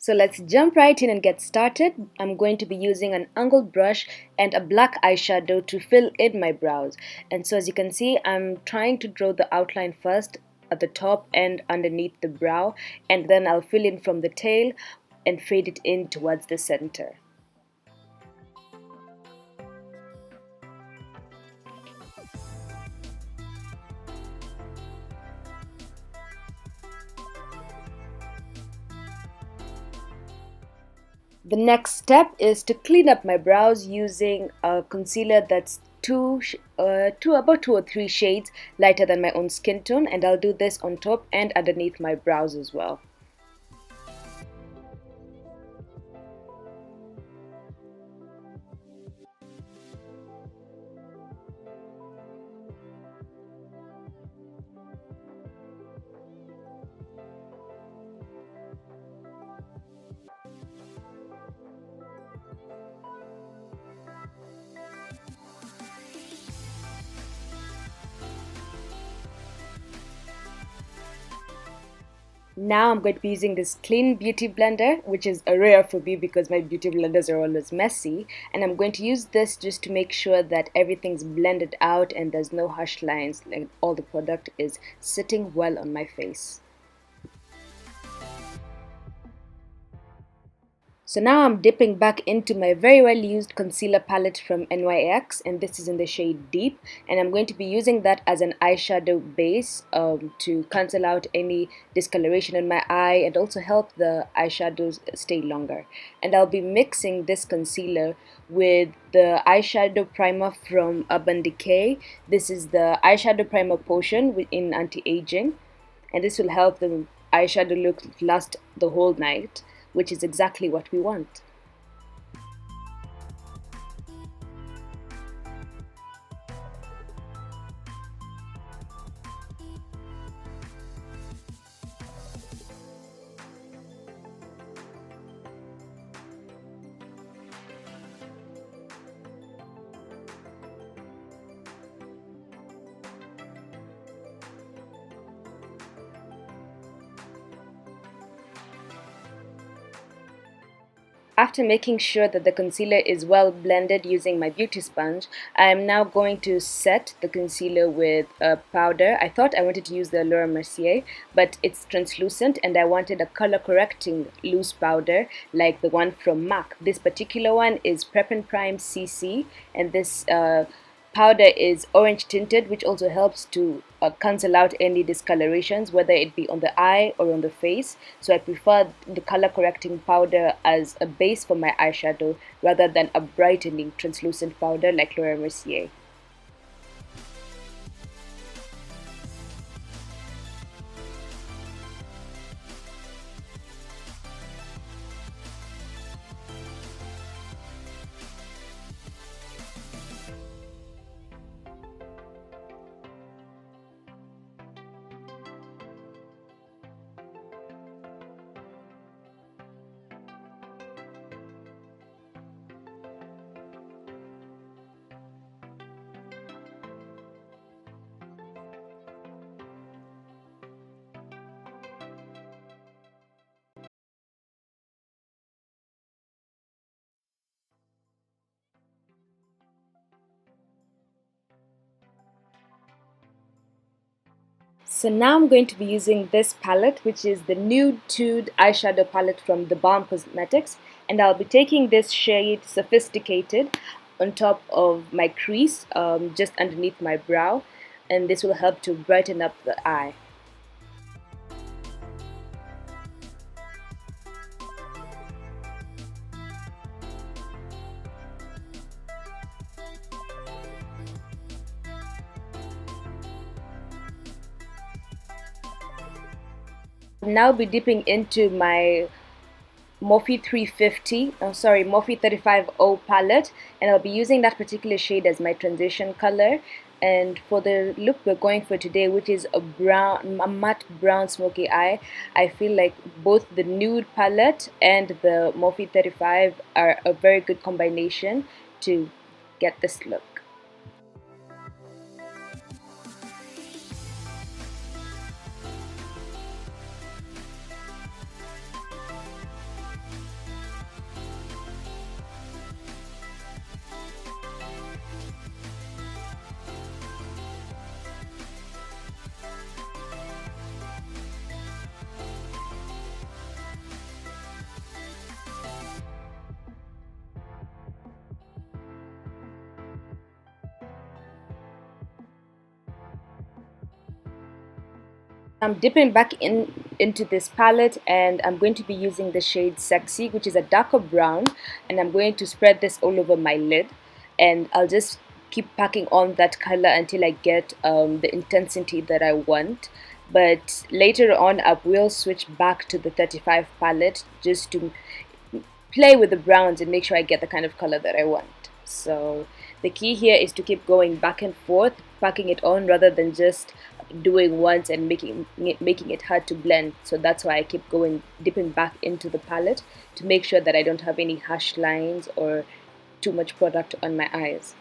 So let's jump right in and get started. I'm going to be using an angled brush and a black eyeshadow to fill in my brows. And so as you can see, I'm trying to draw the outline first at the top and underneath the brow, and then I'll fill in from the tail and fade it in towards the center. The next step is to clean up my brows using a concealer that's about 2 or 3 shades lighter than my own skin tone, and I'll do this on top and underneath my brows as well. Now I'm going to be using this clean beauty blender, which is a rare for me because my beauty blenders are always messy, and I'm going to use this just to make sure that everything's blended out and there's no harsh lines, like all the product is sitting well on my face. So now I'm dipping back into my very well used concealer palette from NYX, and this is in the shade Deep, and I'm going to be using that as an eyeshadow base to cancel out any discoloration in my eye and also help the eyeshadows stay longer. And I'll be mixing this concealer with the eyeshadow primer from Urban Decay. This is the eyeshadow primer potion in anti-aging, and this will help the eyeshadow look last the whole night, which is exactly what we want. After making sure that the concealer is well blended using my beauty sponge, I am now going to set the concealer with a powder. I thought I wanted to use the Mercier, but it's translucent and I wanted a color correcting loose powder like the one from MAC. This particular one is Prep and Prime CC, and this powder is orange tinted, which also helps to cancel out any discolorations, whether it be on the eye or on the face. So I prefer the color correcting powder as a base for my eyeshadow rather than a brightening translucent powder like Laura Mercier. So now I'm going to be using this palette, which is the NUDE TUDE eyeshadow palette from the BALM Cosmetics, and I'll be taking this shade Sophisticated on top of my crease, just underneath my brow, and this will help to brighten up the eye. I'll now be dipping into my Morphe 35O palette, and I'll be using that particular shade as my transition color. And for the look we're going for today, which is a matte brown smoky eye, I feel like both the nude palette and the Morphe 35 are a very good combination to get this look. I'm dipping back into this palette, and I'm going to be using the shade Sexy, which is a darker brown, and I'm going to spread this all over my lid, and I'll just keep packing on that color until I get the intensity that I want. But later on I will switch back to the 35 palette just to play with the browns and make sure I get the kind of color that I want. So the key here is to keep going back and forth, packing it on rather than just doing once and making it hard to blend. So that's why I keep going, dipping back into the palette to make sure that I don't have any harsh lines or too much product on my eyes.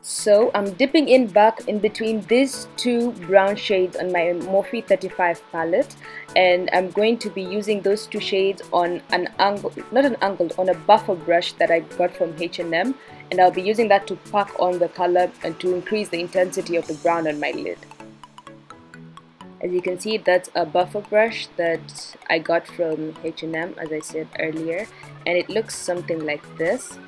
So I'm dipping in back in between these two brown shades on my Morphe 35 palette, and I'm going to be using those two shades on an angle, not an angled, on a buffer brush that I got from H&M, and I'll be using that to pack on the color and to increase the intensity of the brown on my lid. As you can see, that's a buffer brush that I got from H&M, as I said earlier, and it looks something like this.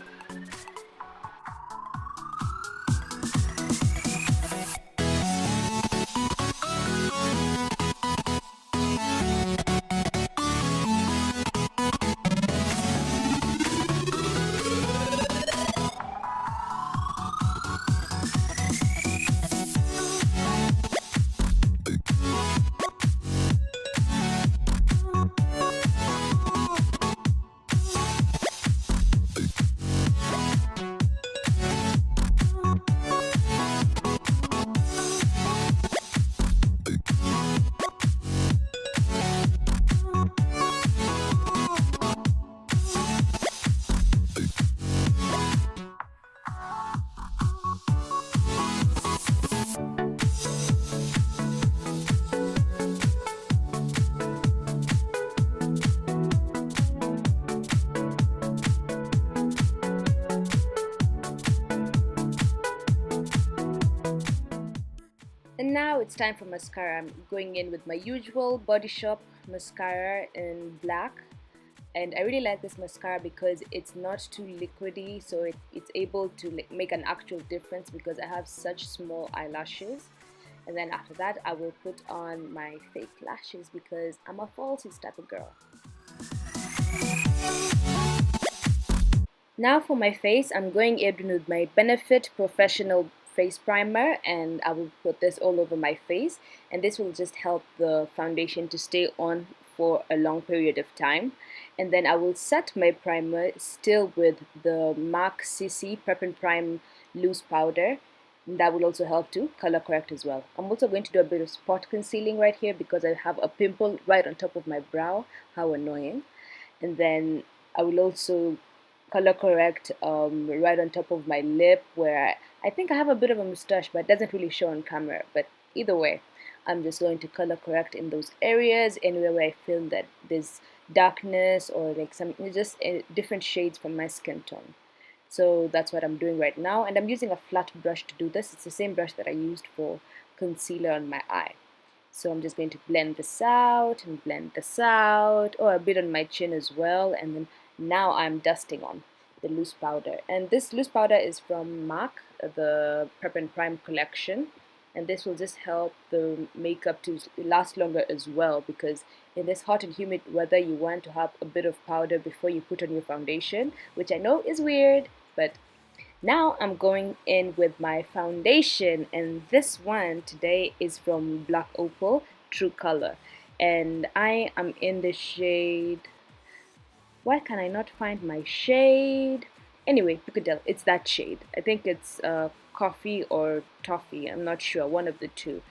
And now it's time for mascara. I'm going in with my usual Body Shop mascara in black. And I really like this mascara because it's not too liquidy, so it's able to make an actual difference because I have such small eyelashes. And then after that, I will put on my fake lashes because I'm a falsies type of girl. Now for my face, I'm going in with my Benefit Professional Face Primer, and I will put this all over my face, and this will just help the foundation to stay on for a long period of time. And then I will set my primer still with the MAC CC Prep and Prime Loose Powder. And that will also help to color correct as well. I'm also going to do a bit of spot concealing right here because I have a pimple right on top of my brow. How annoying. And then I will also color correct right on top of my lip where I think I have a bit of a mustache, but it doesn't really show on camera. But either way, I'm just going to color correct in those areas, anywhere where I feel that there's darkness or like some just different shades from my skin tone. So that's what I'm doing right now, and I'm using a flat brush to do this. It's the same brush that I used for concealer on my eye. So I'm just going to blend this out and blend this out, or a bit on my chin as well, and then now I'm dusting on the loose powder. And this loose powder is from MAC, the Prep and Prime collection, and this will just help the makeup to last longer as well, because in this hot and humid weather you want to have a bit of powder before you put on your foundation, which I know is weird, but now I'm going in with my foundation, and this one today is from Black Opal True Color, and I am in the shade, why can I not find my shade? Anyway, you could tell it's that shade. I think it's coffee or toffee, I'm not sure, one of the two.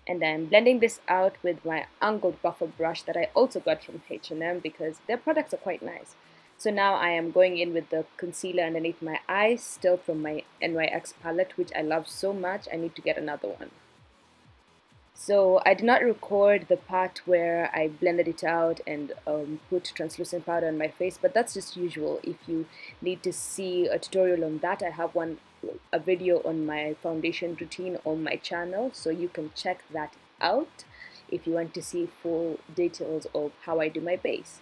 And I'm blending this out with my angled buffer brush that I also got from H&M because their products are quite nice. So now I am going in with the concealer underneath my eyes, still from my NYX palette, which I love so much. I need to get another one. So I did not record the part where I blended it out and put translucent powder on my face, but that's just usual. If you need to see a tutorial on that, I have a video on my foundation routine on my channel, so you can check that out if you want to see full details of how I do my base.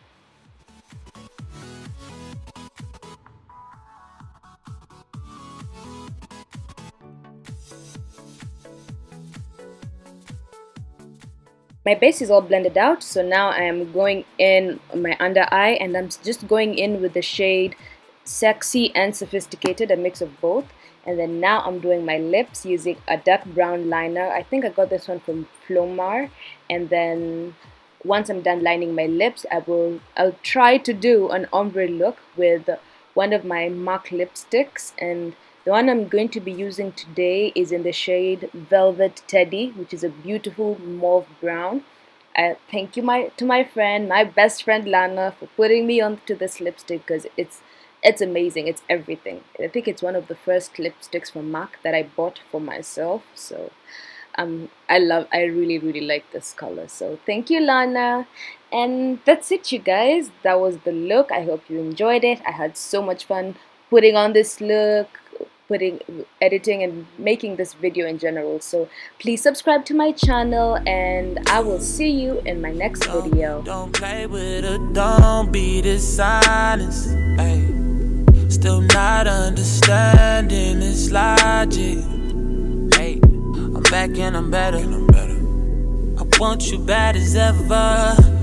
My base is all blended out, so now I am going in my under eye, and I'm just going in with the shade Sexy and Sophisticated, a mix of both. And then now I'm doing my lips using a dark brown liner. I think I got this one from FLORMAR. And then once I'm done lining my lips, I'll try to do an ombre look with one of my MAC lipsticks, and the one I'm going to be using today is in the shade Velvet Teddy, which is a beautiful mauve brown. Thank you to my friend, my best friend Lana, for putting me onto this lipstick, because it's amazing. It's everything. I think it's one of the first lipsticks from MAC that I bought for myself. So I really like this color. So thank you, Lana. And that's it, you guys. That was the look. I hope you enjoyed it. I had so much fun putting on this look, editing and making this video in general. So please subscribe to my channel, and I will see you in my next video. Don't play with it, don't be dishonest. Ay. Still not understanding this logic. Hey, I'm back and I'm better. I want you bad as ever.